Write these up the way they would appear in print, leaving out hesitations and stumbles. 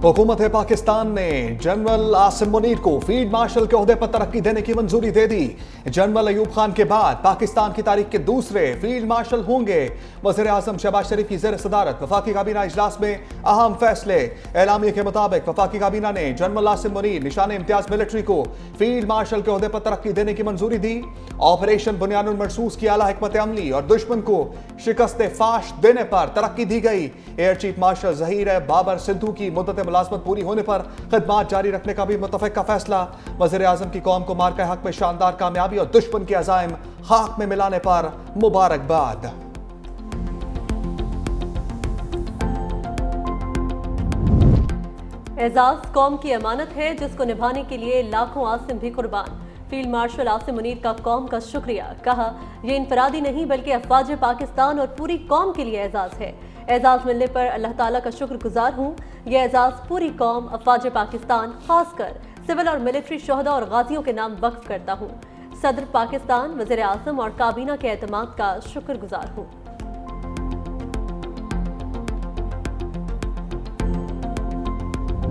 हुकूमत पाकिस्तान ने जनरल आसिम मुनीर को फील्ड मार्शल के ओहदे पर तरक्की देने की मंजूरी दे दी। जनरल अयूब खान के बाद पाकिस्तान की तारीख के दूसरे फील्ड मार्शल होंगे। वज़ीर आज़म शहबाज शरीफ की ज़ेर सदारत वफाकी काबीना इजलास में अहम फैसले। एलामिया के मुताबिक वफाकी काबीना ने जनरल आसिम मुनीर निशान इम्तियाज मिलिट्री को फील्ड मार्शल के ओहदे पर तरक्की देने की मंजूरी दी। ऑपरेशन बुनियानुल मरसूस की आला हिकमत अमली और दुश्मन को शिकस्त फाश देने पर तरक्की दी गई। Air chief marshal Zaheer Babar Sidhu की मुद्दत मुलाजमत पूरी होने पर खिदमात जारी रखने का भी मुतफ़िक़ा फैसला। वज़ीर आज़म की कौम को मार्का हक में शानदार कामयाबी और दुश्मन के अज़ाइम खाक में मिलाने पर मुबारकबाद। एजाज कौम की अमानत है जिसको निभाने के लिए लाखों आसिम भी कुर्बान। फील्ड मार्शल आसिम मुनीर का कौम का शुक्रिया। कहा, ये इनफरादी नहीं बल्कि अफवाज पाकिस्तान और पूरी कौम के लिए एजाज है। एजाज मिलने पर अल्लाह ताला का शुक्रगुजार हूँ। यह एजाज पूरी कौम, अफवाज पाकिस्तान, खासकर सिविल और मिलिट्री शोहदा और गाजियों के नाम वक्फ करता हूँ। सदर पाकिस्तान, वज़ीर आज़म और काबीना के एतमाद का शुक्रगुजार हूँ।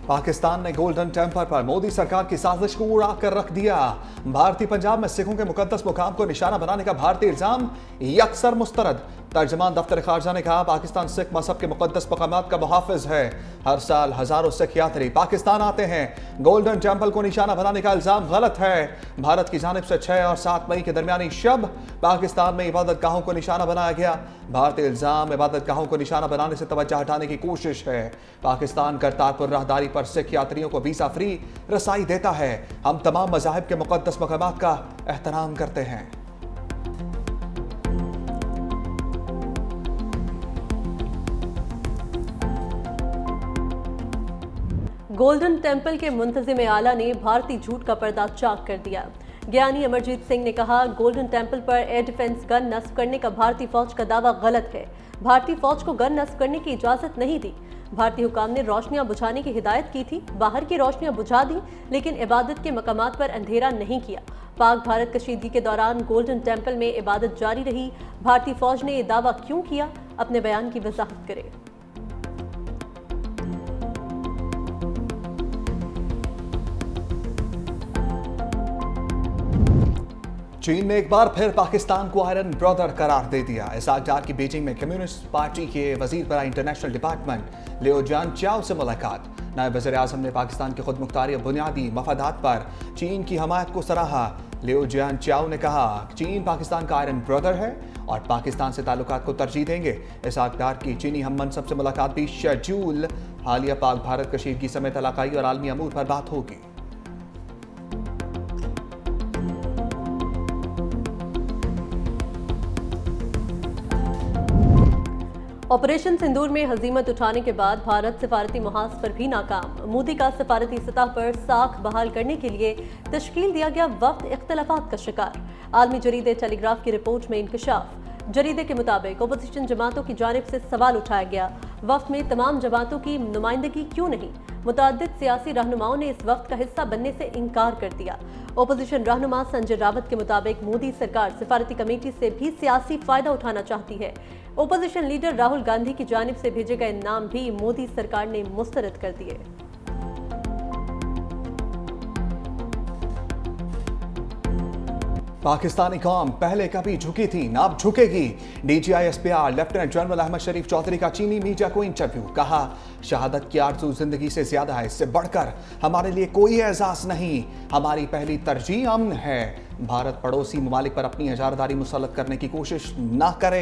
पाकिस्तान ने गोल्डन टेम्पल पर मोदी सरकार की साजिश को उड़ा कर रख दिया। भारतीय पंजाब में सिखों के मुकद्दस मुकाम को निशाना बनाने का भारतीय इल्जाम यकसर मुस्तरद। तर्जमान दफ्तर खारजा ने कहा, पाकिस्तान सिख मजहब के मुकद्दस मकामात का मुहाफिज है। हर साल हजारों सिख यात्री पाकिस्तान आते हैं। गोल्डन टेम्पल को निशाना बनाने का इल्जाम गलत है। भारत की जानिब से 6 और 7 मई के दरमियानी शब पाकिस्तान में इबादत गाहों को निशाना बनाया गया। भारतीय इल्जाम इबादत गाहों को निशाना बनाने से तवज्जो हटाने की कोशिश है। पाकिस्तान करतारपुर राहदारी पर सिख यात्रियों को वीजा फ्री रसाई देता है। हम तमाम मज़ाहिब के मुकद्दस मकामात का एहतराम करते हैं। गोल्डन टेम्पल के मुंतजिम आला ने भारतीय झूठ का पर्दा चाक कर दिया। ज्ञानी अमरजीत सिंह ने कहा, गोल्डन टेम्पल पर एयर डिफेंस गन नस्ब करने का भारतीय फौज का दावा गलत है। भारतीय फौज को गन नस्ब करने की इजाजत नहीं दी। भारतीय हुकाम ने रोशनियां बुझाने की हिदायत की थी, बाहर की रोशनियां बुझा दी, लेकिन इबादत के मकामात पर अंधेरा नहीं किया। पाक भारत कशीदगी के दौरान गोल्डन टेम्पल में इबादत जारी रही। भारतीय फौज ने यह दावा क्यों किया, अपने बयान की वजाहत करे। चीन ने एक बार फिर पाकिस्तान को आयरन ब्रदर करार दे दिया। इसहाक डार की बीजिंग में कम्युनिस्ट पार्टी के वजीर बराए इंटरनेशनल डिपार्टमेंट लियो जियानचाओ से मुलाकात। नायब वज़ीर आज़म ने पाकिस्तान की खुद मुख्तारी और बुनियादी मफादात पर चीन की हमायत को सराहा। लियो जियानचाओ ने कहा, चीन पाकिस्तान का आयरन ब्रदर है और पाकिस्तान से ताल्लुकात को तरजीह देंगे। इसहाक डार की चीनी हम मनसब से मुलाकात भी शेड्यूल। हालिया पाक भारत कशीदगी समेत इलाकाई और आलमी अमूर पर बात होगी। ऑपरेशन सिंदूर में हजीमत उठाने के बाद भारत सिफारती मुहाज पर भी नाकाम। मोदी का सिफारती सतह पर साख बहाल करने के लिए तश्कील दिया गया वफ्द इख्तलाफात का शिकार। आलमी जरीदे टेलीग्राफ की रिपोर्ट में इंकशाफ। जरीदे के मुताबिक ओपोजिशन जमातों की जानिब से सवाल उठाया गया, वफ्द में तमाम जमातों की नुमाइंदगी क्यों नहीं। मुतअद्दिद सियासी रहनुमाओं ने इस वफ्द का हिस्सा बनने से इनकार कर दिया। ओपोजिशन रहनुमा संजय रावत के मुताबिक मोदी सरकार सिफारती कमेटी से भी सियासी फायदा उठाना चाहती है। ओपोजिशन लीडर राहुल गांधी की जानिब से भेजे गए नाम भी मोदी सरकार ने मुस्तरद कर दिए। पाकिस्तानी कौम पहले कभी झुकी थी, ना अब झुकेगी। DGI-SPR लेफ्टिनेंट जनरल अहमद शरीफ चौधरी का चीनी मीडिया को इंटरव्यू। कहा, शहादत की आरज़ू जिंदगी से ज्यादा है, इससे बढ़कर हमारे लिए कोई एजाज नहीं। हमारी पहली तरजीह अमन है। भारत पड़ोसी ममालिक पर अपनी इजारदारी मुसल्लत करने की कोशिश ना करे।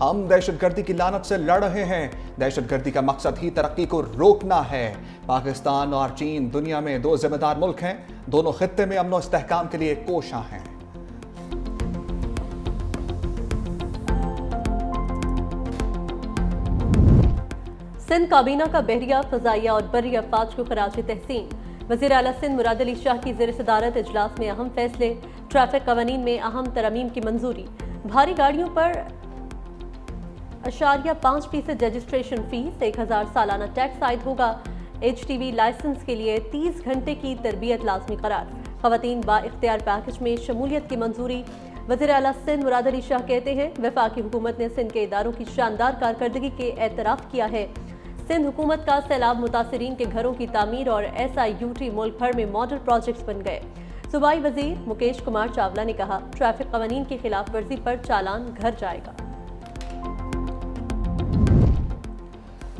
हम दहशतगर्दी की लानत से लड़ रहे हैं। दहशतगर्दी का मकसद ही तरक्की को रोकना है। पाकिस्तान और चीन दुनिया में 2 जिम्मेदार मुल्क हैं। दोनों खित्ते में अमन और इस्तेहकाम के लिए कोशां हैं। सिंध काबीना का बहरिया, फजाइया और बर्री अफवाज को खराज तहसीन। वज़ीर आला सिंध मुराद अली शाह की ज़ेर सदारत इजलास में अहम फैसले। ट्रैफिक कवानीन में अहम तरमीम की मंजूरी। भारी गाड़ियों पर 0.5% रजिस्ट्रेशन फीस, 1000 सालाना टैक्स आयद होगा। HTV लाइसेंस के लिए 30 घंटे की तरबियत लाजमी करार। खवातीन बा इख्तियार पैकेज में शमूलियत की मंजूरी। वज़ीर आला सिंध मुराद अली शाह कहते हैं, वफाकी हुकूमत ने सिंध के इदारों की शानदार कारकर्दगी के एतराफ़ किया है। सिंध हुकूमत का सैलाब मुतासरीन के घरों की तामीर और SIUT मुल्क भर में मॉडल प्रोजेक्ट्स बन गए। सूबाई वजीर मुकेश कुमार चावला ने कहा, ट्रैफिक कवानीन की खिलाफ वर्जी पर चालान घर जाएगा।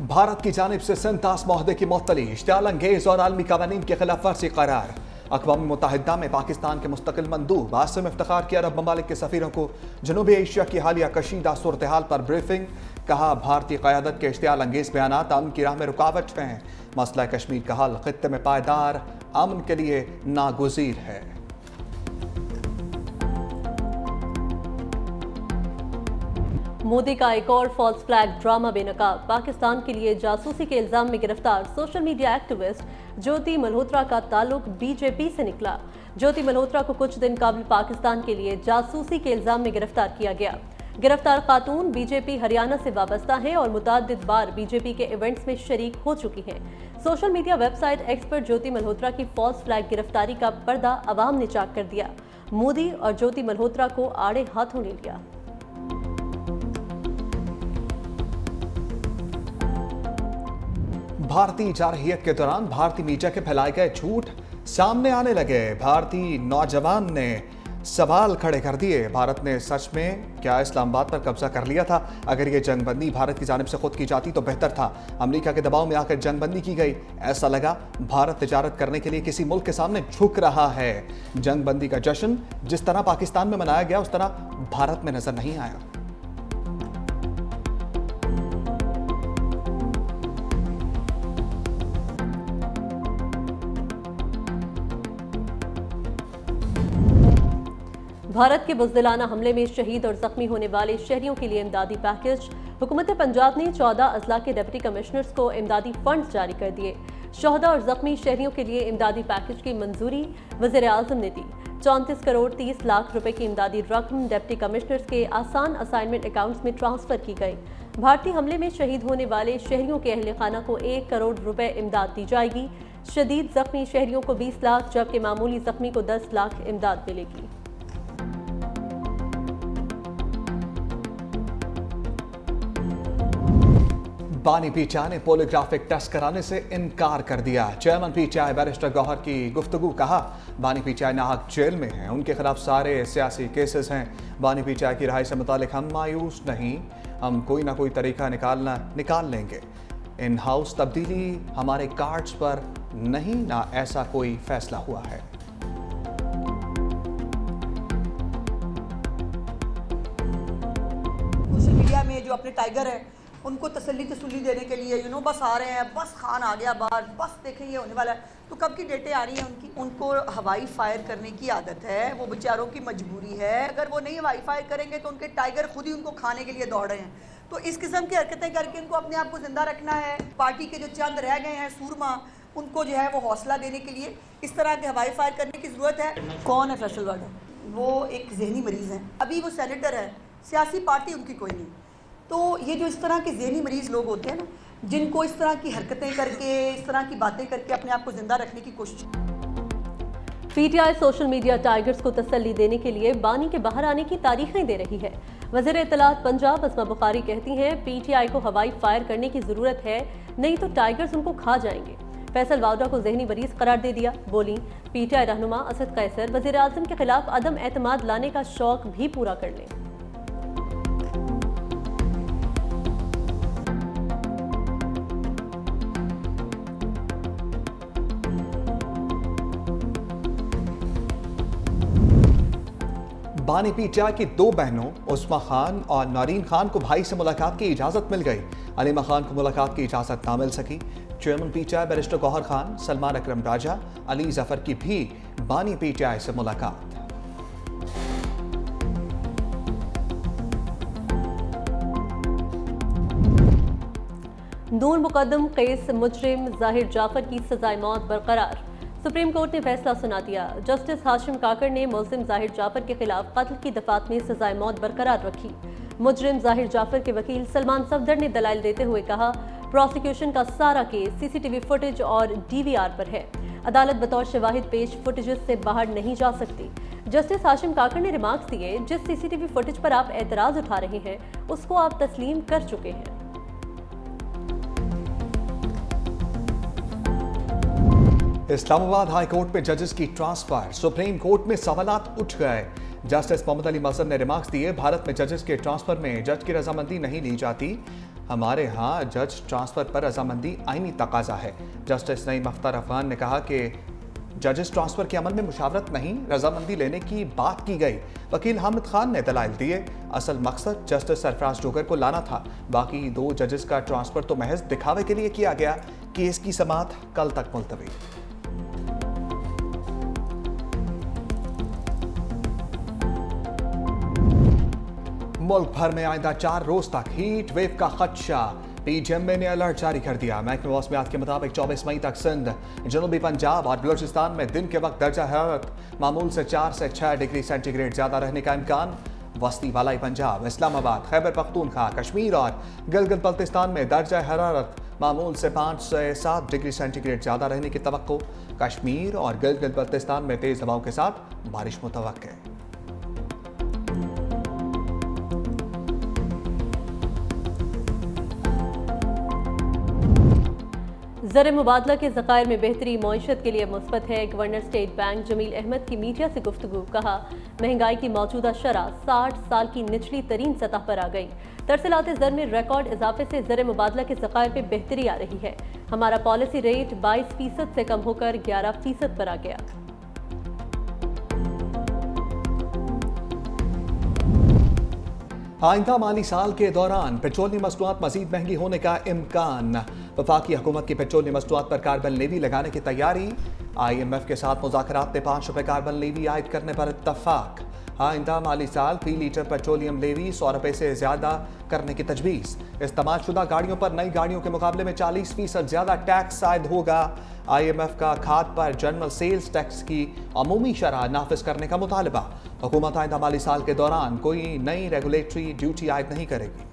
भारत की जानिब से सिंध ताश माहदे की मुअत्तली, इश्तियाल अंगेज और आलमी कवानीन की खिलाफ वर्जी करार। अक़वाम मुत्तहिदा में पाकिस्तान के मुस्तकिल मंदूब आसिम इफ्तिखार की अरब ममालिक के सफ़ीरों को जनूबी एशिया की हालिया कशीदा सूरत हाल पर ब्रीफिंग। कहा, भारतीय क़यादत के इश्तियाल अंगेज बयानात अमन की राह में रुकावट हैं। मसला कश्मीर का हल खित्ते में पायदार अमन के लिए नागुज़ीर है। मोदी का एक और फॉल्स फ्लैग ड्रामा बेनकाब। पाकिस्तान के लिए जासूसी के इल्जाम में गिरफ्तार सोशल मीडिया एक्टिविस्ट ज्योति मल्होत्रा का ताल्लुक बीजेपी से निकला। ज्योति मल्होत्रा को कुछ दिन कबल पाकिस्तान के लिए जासूसी के इल्जाम में गिरफ्तार किया गया। गिरफ्तार खातून बीजेपी हरियाणा से वाबस्ता है और मुतअद्दिद बार बीजेपी के इवेंट्स में शरीक हो चुकी हैं। सोशल मीडिया वेबसाइट एक्स पर ज्योति मल्होत्रा की फॉल्स फ्लैग गिरफ्तारी का पर्दा अवाम ने चाक कर दिया। मोदी और ज्योति मल्होत्रा को आड़े हाथों ले लिया। भारतीय जारहियत के दौरान भारतीय मीडिया के फैलाए गए झूठ सामने आने लगे। भारतीय नौजवान ने सवाल खड़े कर दिए, भारत ने सच में क्या इस्लामाबाद पर कब्जा कर लिया था? अगर ये जंगबंदी भारत की जानिब से खुद की जाती तो बेहतर था। अमेरिका के दबाव में आकर जंगबंदी की गई। ऐसा लगा भारत तिजारत करने के लिए किसी मुल्क के सामने झुक रहा है। जंगबंदी का जश्न जिस तरह पाकिस्तान में मनाया गया उस तरह भारत में नजर नहीं आया। भारत के बुज़दिलाना हमले में शहीद और जख्मी होने वाले शहरियों के लिए इमदादी पैकेज। हुकूमत पंजाब ने 14 अजला के डिप्टी कमिश्नर्स को इमदादी फंड जारी कर दिए। शहदा और जख्मी शहरियों के लिए इमदादी पैकेज की मंजूरी वज़ीर आज़म ने दी। 34 करोड़ 30 लाख रुपए की इमदादी रकम डिप्टी कमिश्नर्स के आसान असाइनमेंट अकाउंट्स में ट्रांसफर की गई। भारतीय हमले में शहीद होने वाले शहरियों के अहल खाना को 1 करोड़ रुपए इमदाद दी जाएगी। शदीद जख्मी शहरियों को 20 लाख जबकि मामूली जख्मी को 10 लाख इमदाद मिलेगी। बानी पीटीआई ने पोलियोग्राफिक टेस्ट कराने से इनकार कर दिया। चेयरमैन पीटीआई बैरिस्टर गौहर की गुफ्तगू। कहा, बानी पीटीआई नाहक जेल में हैं, उनके खिलाफ सारे सियासी केसेस हैं। बानी पीटीआई की रिहाई से मुतालिक हम मायूस नहीं, हम कोई ना कोई तरीका निकाल लेंगे। इन हाउस तब्दीली हमारे कार्ड्स पर नहीं, ना ऐसा कोई फैसला हुआ है। सोशल मीडिया में जो अपने टाइगर है उनको तसल्ली देने के लिए बस आ रहे हैं, बस खान आ गया बाहर, बस देखें ये होने वाला है। तो कब की डेटें आ रही हैं उनकी? उनको हवाई फायर करने की आदत है, वो बेचारों की मजबूरी है। अगर वो नहीं हवाई फायर करेंगे तो उनके टाइगर खुद ही उनको खाने के लिए दौड़ रहे हैं। तो इस किस्म की हरकतें करके इनको अपने आप को जिंदा रखना है। पार्टी के जो चंद रह गए हैं सूरमा, उनको जो है वो हौसला देने के लिए इस तरह के हवाई फायर करने की ज़रूरत है। कौन है फैसल वाडा? वो एक जहनी मरीज़ हैं। अभी वो सेनेटर है, सियासी पार्टी उनकी कोई नहीं। तो ये जो इस तरह के ज़हनी मरीज़ लोग होते हैं ना, जिनको इस तरह की हरकतें करके, इस तरह की बातें करके अपने आप को जिंदा रखने की कोशिश। पीटीआई सोशल मीडिया टाइगर्स को तसल्ली देने के लिए बानी के बाहर आने की तारीखें दे रही है। वज़ीर इत्तलात पंजाब अस्मा बुखारी कहती हैं, पीटीआई को हवाई फायर करने की ज़रूरत है, नहीं तो टाइगर्स उनको खा जाएंगे। फैसल वाउडा को जहनी मरीज करार दे दिया। बोली, पीटीआई रहनुमा असद कैसर वज़ीर आज़म के खिलाफ अदम एतमाद लाने का शौक भी पूरा कर लें। बानी पीटीआई की 2 बहनों उस्मा खान और नौरीन खान को भाई से मुलाकात की इजाजत मिल गई। अलीमा खान को मुलाकात की इजाजत ना मिल सकी। Chairman PTI barrister Gauhar Khan, Salman Akram Raja, Ali Zafar की भी बानी पीटीआई से मुलाकात। नूर मुकद्दम केस मुजरिम जाहिर जाफर की सजाए मौत बरकरार। सुप्रीम कोर्ट ने फैसला सुना दिया। जस्टिस हाशिम काकर ने मुल्जिम जाहिर जाफर के खिलाफ कत्ल की दफात में सजाए मौत बरकरार रखी। मुजरिम जाहिर जाफर के वकील सलमान सफदर ने दलाइल देते हुए कहा, प्रोसिक्यूशन का सारा केस सीसीटीवी फुटेज और डीवीआर पर है। अदालत बतौर शवाहिद पेश फुटेजेस से बाहर नहीं जा सकती। जस्टिस हाशिम काकर ने रिमार्क्स दिए, जिस सीसीटीवी फुटेज पर आप एतराज उठा रहे हैं उसको आप तस्लीम कर चुके हैं। इस्लामाबाद हाई कोर्ट में जजेस की ट्रांसफर, सुप्रीम कोर्ट में सवालात उठ गए। जस्टिस मोहम्मद अली मजहर ने रिमार्क्स दिए, भारत में जजेस के ट्रांसफर में जज की रजामंदी नहीं ली जाती। हमारे यहाँ जज ट्रांसफर पर रजामंदी आईनी तकाजा है। जस्टिस नईम अख्तर अफगान ने कहा कि जजेस ट्रांसफर के अमल में मुशावरत नहीं, रजामंदी लेने की बात की गई। वकील हामिद खान ने दलाइल दिए, असल मकसद जस्टिस सरफराज डोगर को लाना था। बाकी 2 जजेस का ट्रांसफर तो महज दिखावे के लिए किया गया। केस की समाअत कल तक मुलतवी। मुल्क भर में आइंदा 4 रोज तक हीट वेव का खदशा। पीजीएमए ने अलर्ट जारी कर दिया। महकमे मौसमियात के मुताबिक 24 मई तक सिंध, जनूबी पंजाब और बलूचिस्तान में दिन के वक्त दर्जा हरारत मामूल से 4 से 6 डिग्री सेंटीग्रेड ज्यादा रहने का इम्कान। वस्ती वालाई पंजाब, इस्लामाबाद, खैबर पख्तूनख्वा, कश्मीर और गिलगित बल्तिस्तान में दर्जा हरारत मामूल से 5 से 7 डिग्री सेंटीग्रेड ज्यादा रहने की तवक्को। कश्मीर और गिलगित बल्तिस्तान में तेज हवाओं के साथ बारिश मुतवक्के। ज़र मुबादला के ज़खायर में बेहतरी मईशत के लिए मुस्बत है। Governor state bank Jameel Ahmed की मीडिया से गुफ्तगू, कहा महंगाई की मौजूदा शरह 60 साल की निचली तरीन सतह पर आ गई। तरसीलात ज़र में रिकॉर्ड इजाफे से ज़र मुबादला के ज़खायर में बेहतरी आ रही है। हमारा पॉलिसी रेट 22% से कम होकर 11% पर आ गया। आइंदा माली साल के दौरान पेट्रोलियम मसनूआत मजीद महंगी होने का इम्कान। वफाकी हुकूमत की पेट्रोलियम मसनूआत पर कार्बन लेवी लगाने की तैयारी। IMF के साथ मुज़ाकरात में 5 रुपये कार्बन लेवी आयद करने पर इत्तफाक। आइंदा माली साल फी लीटर पेट्रोलियम लेवी 100 रुपये से ज्यादा करने की तजवीज़। इस्तेमाल शुदा गाड़ियों पर नई गाड़ियों के मुकाबले में 40% ज्यादा टैक्स आयद होगा। IMF का खाद पर जनरल सेल्स टैक्स की अमूमी शरह नाफिज करने का मुतालबा। हुकूमत आइंदा माली साल के दौरान कोई नई रेगुलेटरी ड्यूटी आयद नहीं करेगी।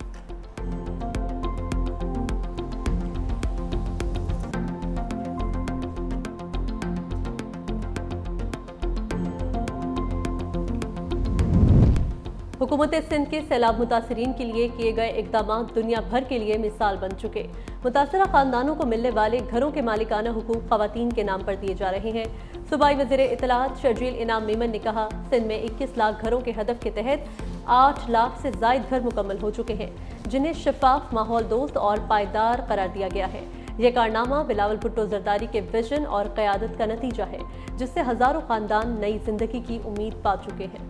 हुकूमत सिंध के सैलाब मुतासरीन के लिए किए गए इकदाम दुनिया भर के लिए मिसाल बन चुके। मुतासरा खानदानों को मिलने वाले घरों के मालिकाना हुकूक खवातीन के नाम पर दिए जा रहे हैं। सूबाई वज़ीर इत्तलात शर्जील इनाम मेमन ने कहा, सिंध में 21 लाख घरों के हदफ के तहत 8 लाख से जायद घर मुकम्मल हो चुके हैं, जिन्हें शफाफ, माहौल दोस्त और पायदार करार दिया गया है। यह कारनामा बिलावल भुट्टो जरदारी के विजन और क़यादत का नतीजा है, जिससे हज़ारों खानदान नई जिंदगी की उम्मीद पा चुके हैं।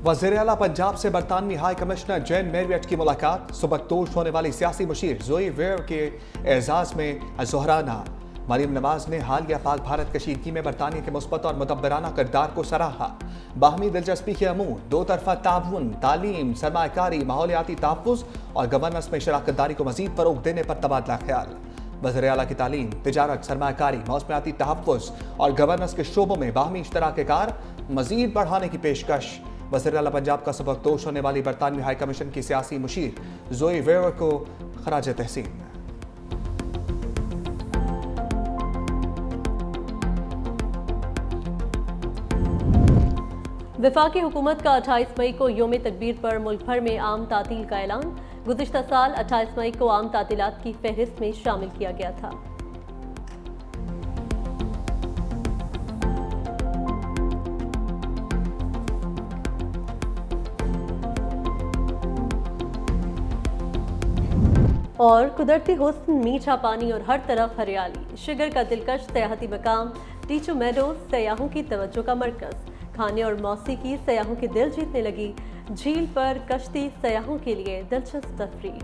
वज़ीर आला पंजाब से बरतानवी हाई कमिश्नर जैन मेरियट की मुलाकात। सुबकदोश होने वाली सियासी मुशीर जोई वेयर के एजाज में ज़ोहराना। मरीम नवाज ने हालिया पाक भारत कशीदगी में बरतानिया के मुस्बत और मुदब्बराना किरदार को सराहा। बाहमी दिलचस्पी के अमूर, 2 तरफा ताउन, तालीम, सरमायाकारी, माहौलियाती तहफ़्फ़ुज़ और गवर्नेंस में शराकत दारी को मज़ीद फ़रोग़ देने पर तबादला ख्याल। वज़ीर आला की तालीम, तिजारत, सरमायाकारी, मौसमियाती तहफ़्फ़ुज़ और गवर्नेंस के शोबों में बाहमी इश्तराक कार मज़ीद बढ़ाने की पेशकश। वज़ीर आला पंजाब का सबकदोश होने वाली बरतानवी हाई कमीशन की सियासी मुशीर जोई वेयर को खराज तहसीन। वफाकी हुकूमत का 28 मई को योम तकबीर पर मुल्क भर में आम तातील का ऐलान। गुज़िश्ता साल 28 मई को आम तातीलात की फहरिस्त में शामिल किया गया था। और कुदरती हुस्न, मीठा पानी और हर तरफ हरियाली। शिगर का दिलकश सयाहती मकाम टीचू मेडोज सयाहों की तवज्जो का मरकज। खाने और मौसीकी सयाहों के दिल जीतने लगी। झील पर कश्ती सयाहों के लिए दिलचस्प तफरीह।